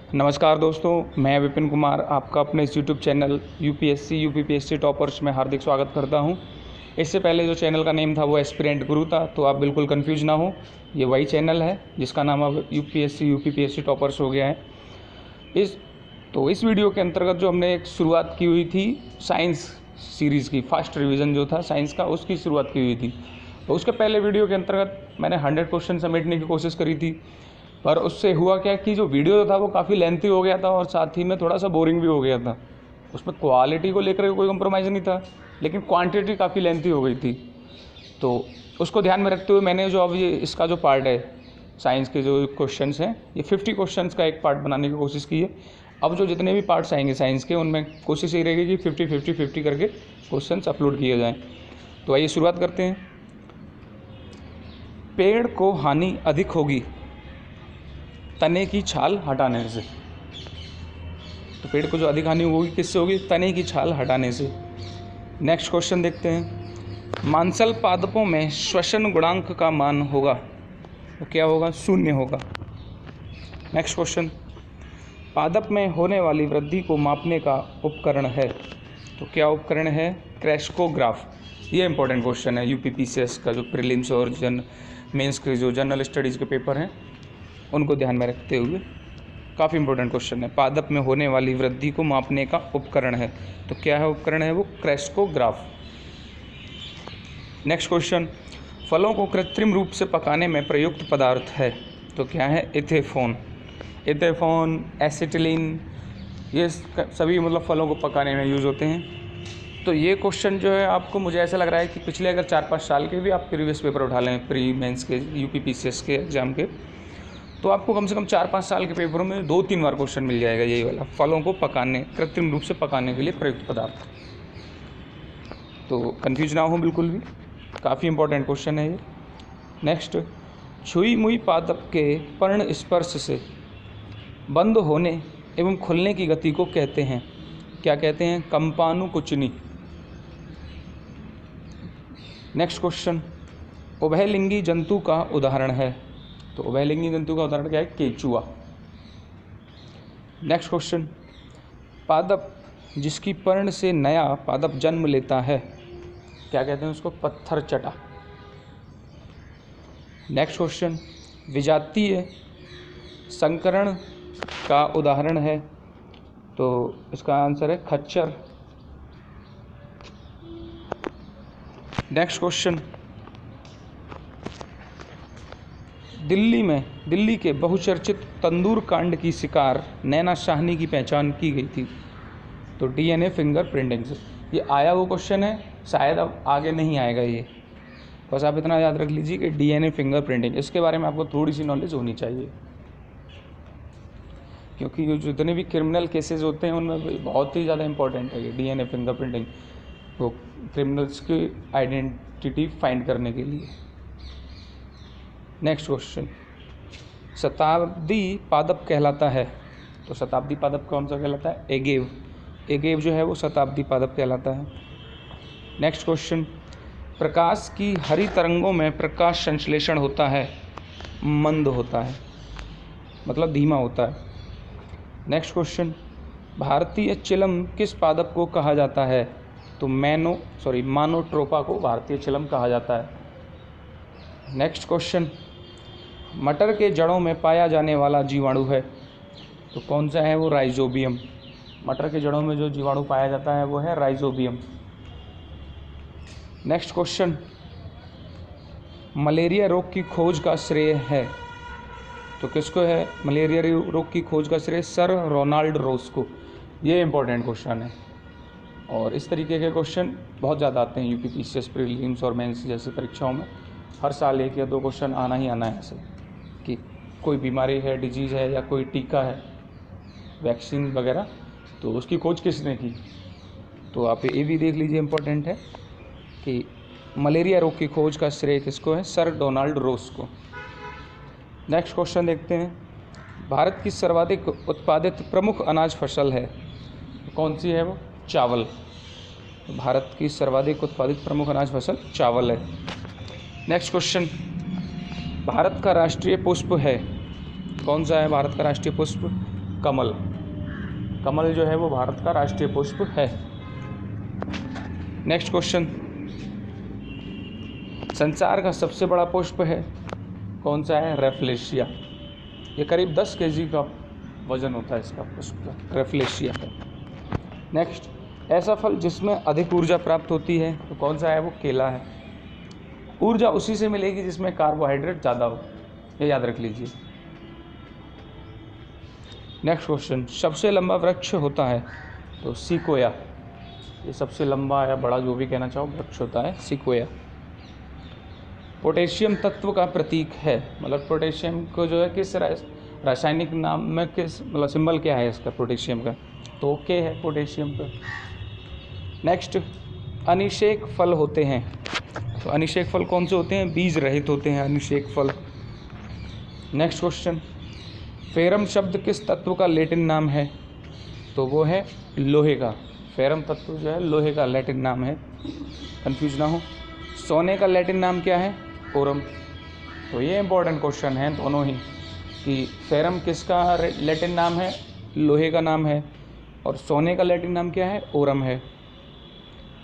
नमस्कार दोस्तों, मैं विपिन कुमार आपका अपने इस YouTube channel UPSC UPPSC toppers में हार्दिक स्वागत करता हूं। इससे पहले जो चैनल का नेम था वो एस्पिरेंट गुरु था, तो आप बिल्कुल कंफ्यूज ना हो। ये वही चैनल है जिसका नाम अब यूपीएससी यूपीपीएससी टॉपर्स हो गया है। इस वीडियो के अंतर्गत जो हमने एक शुरुआत की हुई थी साइंस सीरीज़ की, फर्स्ट रिवीजन जो था साइंस का, उसकी शुरुआत की हुई थी। तो उसके पहले वीडियो के अंतर्गत मैंने 100 क्वेश्चन समेटने की कोशिश करी थी, पर उससे हुआ क्या कि जो वीडियो था वो काफ़ी लेंथी हो गया था और साथ ही में थोड़ा सा बोरिंग भी हो गया था। उसमें क्वालिटी को लेकर कोई कंप्रोमाइज़ नहीं था, लेकिन क्वांटिटी काफ़ी लेंथी हो गई थी। तो उसको ध्यान में रखते हुए मैंने जो अब ये इसका जो पार्ट है साइंस के जो क्वेश्चंस हैं, ये 50 क्वेश्चंस का एक पार्ट बनाने की कोशिश की है। अब जो जितने भी पार्ट्स आएंगे साइंस के, उनमें कोशिश ये रहेगी कि 50-50-50 करके क्वेश्चंस अपलोड किए जाएँ। तो आइए शुरुआत करते हैं। पेड़ को हानि अधिक होगी तने की छाल हटाने से। तो पेड़ को जो अधिक हानि होगी किससे होगी? तने की छाल हटाने से। नेक्स्ट क्वेश्चन देखते हैं। मांसल पादपों में श्वसन गुणांक का मान होगा, तो क्या होगा? 0 होगा। Next question. पादप में होने वाली वृद्धि को मापने का उपकरण है, तो क्या उपकरण है? क्रेस्कोग्राफ। ये इंपॉर्टेंट क्वेश्चन है यूपीपीसीएस का, जो प्रीलिम्स और मेंस के जो जनरल स्टडीज़ के पेपर हैं उनको ध्यान में रखते हुए काफ़ी इंपॉर्टेंट क्वेश्चन है। पादप में होने वाली वृद्धि को मापने का उपकरण है, तो क्या है उपकरण है? वो क्रेस्कोग्राफ। Next question. फलों को कृत्रिम रूप से पकाने में प्रयुक्त पदार्थ है, तो क्या है? इथेफॉन। इथेफॉन, एसिटिलीन, ये सभी मतलब फलों को पकाने में यूज़ होते हैं। तो ये क्वेश्चन जो है आपको, मुझे ऐसा लग रहा है कि पिछले अगर 4-5 साल के भी आप प्रीवियस पेपर उठा लें, प्री मेंस के यूपीपीसीएस के एग्ज़ाम के, तो आपको कम से कम 4-5 साल के पेपरों में 2-3 बार क्वेश्चन मिल जाएगा यही वाला, फलों को पकाने, कृत्रिम रूप से पकाने के लिए प्रयुक्त पदार्थ। तो कंफ्यूज ना हो बिल्कुल भी, काफ़ी इंपॉर्टेंट क्वेश्चन है ये। नेक्स्ट। छुई मुई पादप के पर्ण स्पर्श से बंद होने एवं खुलने की गति को कहते हैं, क्या कहते हैं? कंपानुकुचनी। Next question. उभयलिंगी जंतु का उदाहरण है, तो उभयलिंगी जंतु का उदाहरण क्या है? केचुआ। Next question. पादप जिसकी पर्ण से नया पादप जन्म लेता है, क्या कहते हैं उसको? पत्थर चटा। Next question. विजातीय संकरण का उदाहरण है, तो इसका आंसर है खच्चर। Next question. दिल्ली के बहुचर्चित तंदूर कांड की शिकार नैना शाहनी की पहचान की गई थी, तो डीएनए फिंगरप्रिंटिंग से। ये आया वो क्वेश्चन है, शायद अब आगे नहीं आएगा ये, बस आप इतना याद रख लीजिए कि डीएनए फिंगरप्रिंटिंग, इसके बारे में आपको थोड़ी सी नॉलेज होनी चाहिए, क्योंकि ये जितने भी क्रिमिनल केसेस होते हैं उनमें बहुत ही ज़्यादा इंपॉर्टेंट है ये डीएनए फिंगरप्रिंटिंग, वो क्रिमिनल्स की आइडेंटिटी फाइंड करने के लिए। Next question. शताब्दी पादप कहलाता है, तो शताब्दी पादप कौन सा कहलाता है? एगेव। एगेव जो है वो शताब्दी पादप कहलाता है। Next question. प्रकाश की हरी तरंगों में प्रकाश संश्लेषण होता है, मंद होता है, मतलब धीमा होता है। Next question. भारतीय चिलम किस पादप को कहा जाता है, तो मानोट्रोपा को भारतीय चिलम कहा जाता है। Next question. मटर के जड़ों में पाया जाने वाला जीवाणु है, तो कौन सा है? वो राइजोबियम। मटर के जड़ों में जो जीवाणु पाया जाता है वो है राइजोबियम। Next question. मलेरिया रोग की खोज का श्रेय है, तो किसको है मलेरिया रोग की खोज का श्रेय? सर रोनाल्ड रोस को। ये इंपॉर्टेंट क्वेश्चन है, और इस तरीके के क्वेश्चन बहुत ज़्यादा आते हैं यूपीपीसीएस प्रीलिम्स और मेंस जैसी परीक्षाओं में। हर साल 1 या 2 क्वेश्चन आना ही आना है ऐसे, कि कोई बीमारी है, डिजीज़ है, या कोई टीका है, वैक्सीन वगैरह, तो उसकी खोज किसने की। तो आप ये भी देख लीजिए, इंपॉर्टेंट है कि मलेरिया रोग की खोज का श्रेय किसको है? सर डोनाल्ड रोस को। नेक्स्ट क्वेश्चन देखते हैं। भारत की सर्वाधिक उत्पादित प्रमुख अनाज फसल है, तो कौन सी है वो? चावल। भारत की सर्वाधिक उत्पादित प्रमुख अनाज फसल चावल है। Next question. भारत का राष्ट्रीय पुष्प है, कौन सा है भारत का राष्ट्रीय पुष्प? कमल। कमल जो है वो भारत का राष्ट्रीय पुष्प है। नेक्स्ट क्वेश्चन, संसार का सबसे बड़ा पुष्प है कौन सा है? रेफलेशिया। ये करीब 10 kg का वजन होता है इसका पुष्प का, रेफलेशिया का। नेक्स्ट, ऐसा फल जिसमें अधिक ऊर्जा प्राप्त होती है तो कौन सा है? वो केला है। ऊर्जा उसी से मिलेगी जिसमें कार्बोहाइड्रेट ज़्यादा हो, ये याद रख लीजिए। नेक्स्ट क्वेश्चन, सबसे लंबा वृक्ष होता है तो सिकोया। ये सबसे लंबा या बड़ा जो भी कहना चाहो वृक्ष होता है सिकोया। पोटेशियम तत्व का प्रतीक है, मतलब पोटेशियम को जो है किस रासायनिक नाम में किस, मतलब सिंबल क्या है इसका पोटेशियम का? तो के है पोटेशियम का। नेक्स्ट, अनिषेक फल होते हैं तो अनिषेक फल कौन से होते हैं? बीज रहित होते हैं अनिषेक फल। नेक्स्ट क्वेश्चन, फेरम शब्द किस तत्व का लैटिन नाम है? तो वो है लोहे का। फेरम तत्व जो है लोहे का लैटिन नाम है, कंफ्यूज ना हो। सोने का लैटिन नाम क्या है? ओरम। तो ये इंपॉर्टेंट क्वेश्चन है दोनों ही, कि फेरम किसका लैटिन नाम है? लोहे का नाम है, और सोने का लैटिन नाम क्या है? ओरम है।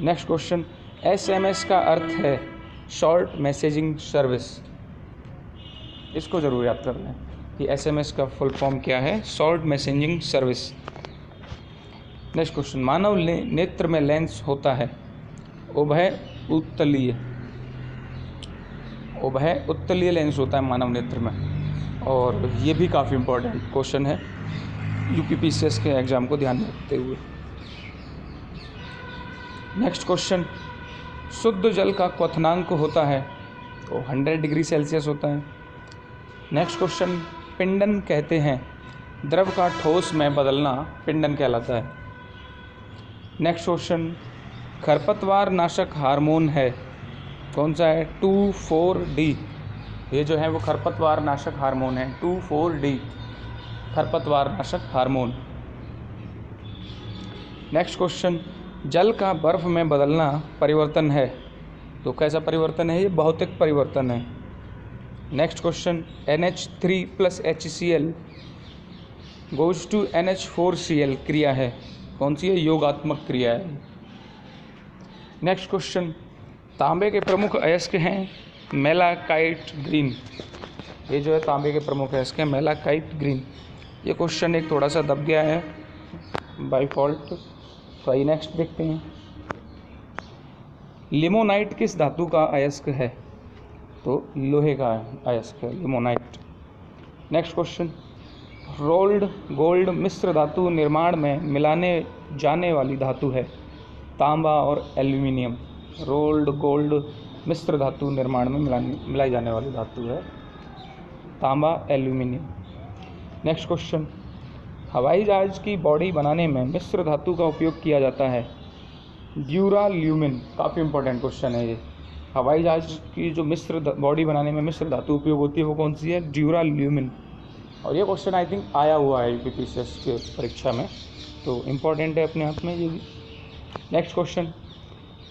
नेक्स्ट क्वेश्चन, SMS का अर्थ है शॉर्ट मैसेजिंग सर्विस। इसको ज़रूर याद कर लें कि SMS का फुल फॉर्म क्या है? Short messaging service. Next question, मानव नेत्र में लेंस होता है उभय उत्तलीय। उभय उत्तलीय लेंस होता है मानव नेत्र में, और ये भी काफ़ी इंपॉर्टेंट क्वेश्चन है UPPCS के एग्ज़ाम को ध्यान में रखते हुए। नेक्स्ट क्वेश्चन, शुद्ध जल का क्वथनांक होता है तो 100 डिग्री सेल्सियस होता है। नेक्स्ट क्वेश्चन, पिंडन कहते हैं द्रव का ठोस में बदलना पिंडन कहलाता है। नेक्स्ट क्वेश्चन, खरपतवार नाशक हार्मोन है कौन सा है? 2,4-D। ये जो है वो खरपतवार नाशक हार्मोन है, 2,4-D खरपतवार नाशक हार्मोन। नेक्स्ट क्वेश्चन, जल का बर्फ में बदलना परिवर्तन है तो कैसा परिवर्तन है? ये भौतिक परिवर्तन है। Next question, NH3+HCl goes to NH4Cl क्रिया है कौन सी है? योगात्मक क्रिया है। नेक्स्ट क्वेश्चन, तांबे के प्रमुख अयस्क हैं मेलाकाइट ग्रीन। ये जो है तांबे के प्रमुख अयस्क हैं मेलाकाइट ग्रीन। ये क्वेश्चन एक थोड़ा सा दब गया है बाय फॉल्ट, तो आइए नेक्स्ट देखते हैं। लिमोनाइट किस धातु का अयस्क है? तो लोहे का अयस्क है limonite. Next question, rolled gold मिश्र धातु निर्माण में मिलाने जाने वाली धातु है तांबा और एल्यूमिनियम। रोल्ड गोल्ड मिश्र धातु निर्माण में मिलाई जाने वाली धातु है तांबा एल्यूमिनियम। नेक्स्ट क्वेश्चन, हवाई जहाज की बॉडी बनाने में मिश्र धातु का उपयोग किया जाता है ड्यूराल्यूमिन। काफ़ी इंपॉर्टेंट क्वेश्चन है ये। हवाई जहाज की जो बॉडी बनाने में मिश्र धातु उपयोग होती है वो कौन सी है? ड्यूराल्यूमिन। और ये क्वेश्चन आई थिंक आया हुआ है UPPCS की परीक्षा में, तो इम्पॉर्टेंट है अपने आप में ये भी। नेक्स्ट क्वेश्चन,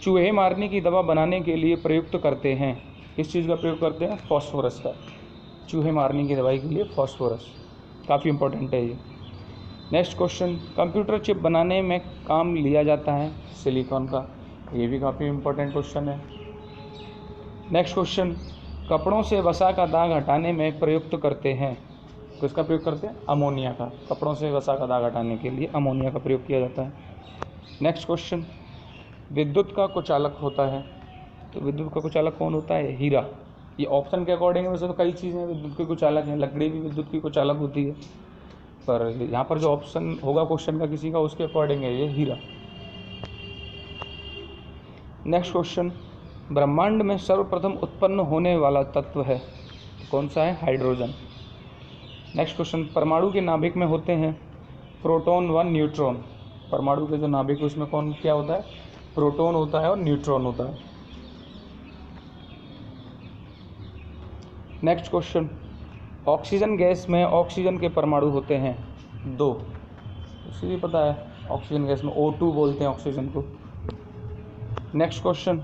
चूहे मारने की दवा बनाने के लिए प्रयुक्त करते हैं, किस चीज़ का प्रयोग करते हैं? फॉस्फोरस का। चूहे मारने की दवाई के लिए फॉस्फोरस, काफ़ी इंपॉर्टेंट है ये। नेक्स्ट क्वेश्चन, कंप्यूटर चिप बनाने में काम लिया जाता है सिलिकॉन का, ये भी काफ़ी इंपॉर्टेंट क्वेश्चन है। नेक्स्ट क्वेश्चन, कपड़ों से वसा का दाग हटाने में प्रयुक्त करते हैं, किसका प्रयोग करते हैं? अमोनिया का। कपड़ों से वसा का दाग हटाने के लिए अमोनिया का प्रयोग किया जाता है। नेक्स्ट क्वेश्चन, विद्युत का कुचालक होता है तो विद्युत का कुचालक कौन होता है? हीरा। ये ऑप्शन के अकॉर्डिंग वैसे तो कई चीज़ें विद्युत के कुचालक हैं, लकड़ी भी विद्युत की कुचालक होती है, पर यहाँ पर जो ऑप्शन होगा क्वेश्चन का किसी का उसके अकॉर्डिंग है ये हीरा। नेक्स्ट क्वेश्चन, ब्रह्मांड में सर्वप्रथम उत्पन्न होने वाला तत्व है कौन सा है? हाइड्रोजन। नेक्स्ट क्वेश्चन, परमाणु के नाभिक में होते हैं प्रोटॉन व न्यूट्रॉन। परमाणु के जो नाभिक है उसमें कौन क्या होता है? प्रोटॉन होता है और न्यूट्रॉन होता है। नेक्स्ट क्वेश्चन, ऑक्सीजन गैस में ऑक्सीजन के परमाणु होते हैं 2, इसीलिए पता है ऑक्सीजन गैस में O2 बोलते हैं ऑक्सीजन को। नेक्स्ट क्वेश्चन,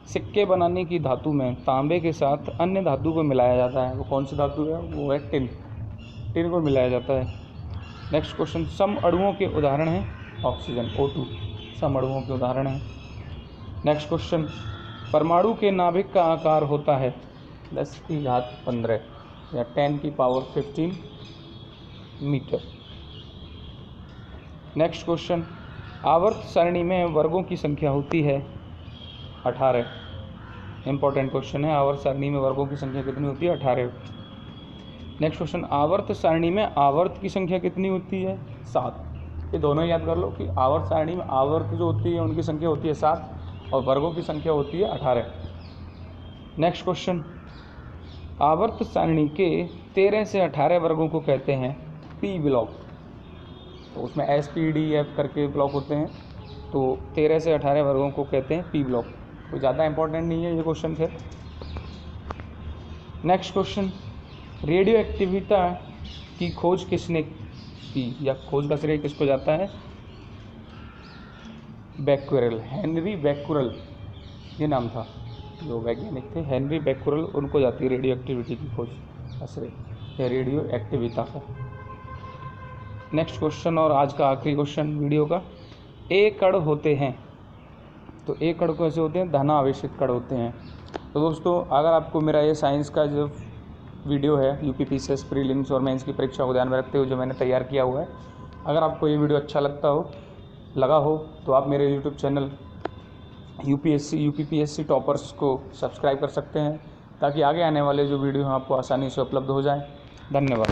सिक्के बनाने की धातु में तांबे के साथ अन्य धातु को मिलाया जाता है, वो कौन सी धातु है? वो है टिन। टिन को मिलाया जाता है। नेक्स्ट क्वेश्चन, सम अणुओं के उदाहरण हैं ऑक्सीजन O2, सम अणुओं के उदाहरण हैं। नेक्स्ट क्वेश्चन, परमाणु के नाभिक का आकार होता है 10⁻15 या 10⁻15 मीटर। नेक्स्ट क्वेश्चन, आवर्त सारणी में वर्गों की संख्या होती है 18। इंपॉर्टेंट क्वेश्चन है, आवर्त सारणी में वर्गों की संख्या कितनी होती है? 18। नेक्स्ट क्वेश्चन, आवर्त सारणी में आवर्त की संख्या कितनी होती है? 7। ये दोनों याद कर लो कि आवर्त सारणी में आवर्त जो होती है उनकी संख्या होती है 7 और वर्गों की संख्या होती है 18। नेक्स्ट क्वेश्चन, आवर्त सारणी के 13 से 18 वर्गों को कहते हैं पी ब्लॉक। तो उसमें SPDF करके ब्लॉक होते हैं, तो 13 से 18 वर्गों को कहते हैं पी ब्लॉक। कोई ज़्यादा इंपॉर्टेंट नहीं है ये क्वेश्चन थे। नेक्स्ट क्वेश्चन, रेडियो एक्टिविटी की खोज किसने की या खोज का श्रेय किसको जाता है? बैक्यूरेल, हेनरी बैक्यूरेल ये नाम था जो वैज्ञानिक थे, हेनरी बैक्यूरेल, उनको जाती है रेडियो एक्टिविटी की खोज का श्रेय या रेडियो एक्टिविटी का। नेक्स्ट क्वेश्चन और आज का आखिरी क्वेश्चन वीडियो का, ए कण होते हैं, तो ए कण कैसे होते हैं? धनावेशित कण होते हैं। तो दोस्तों अगर आपको मेरा ये साइंस का जो वीडियो है UPPCS प्रीलिम्स और मेंस की परीक्षा को ध्यान में रखते हुए जो मैंने तैयार किया हुआ है, अगर आपको ये वीडियो अच्छा लगा हो तो आप मेरे YouTube channel UPSC UPPSC toppers को सब्सक्राइब कर सकते हैं ताकि आगे आने वाले जो वीडियो हैं आपको आसानी से उपलब्ध हो जाएं। धन्यवाद।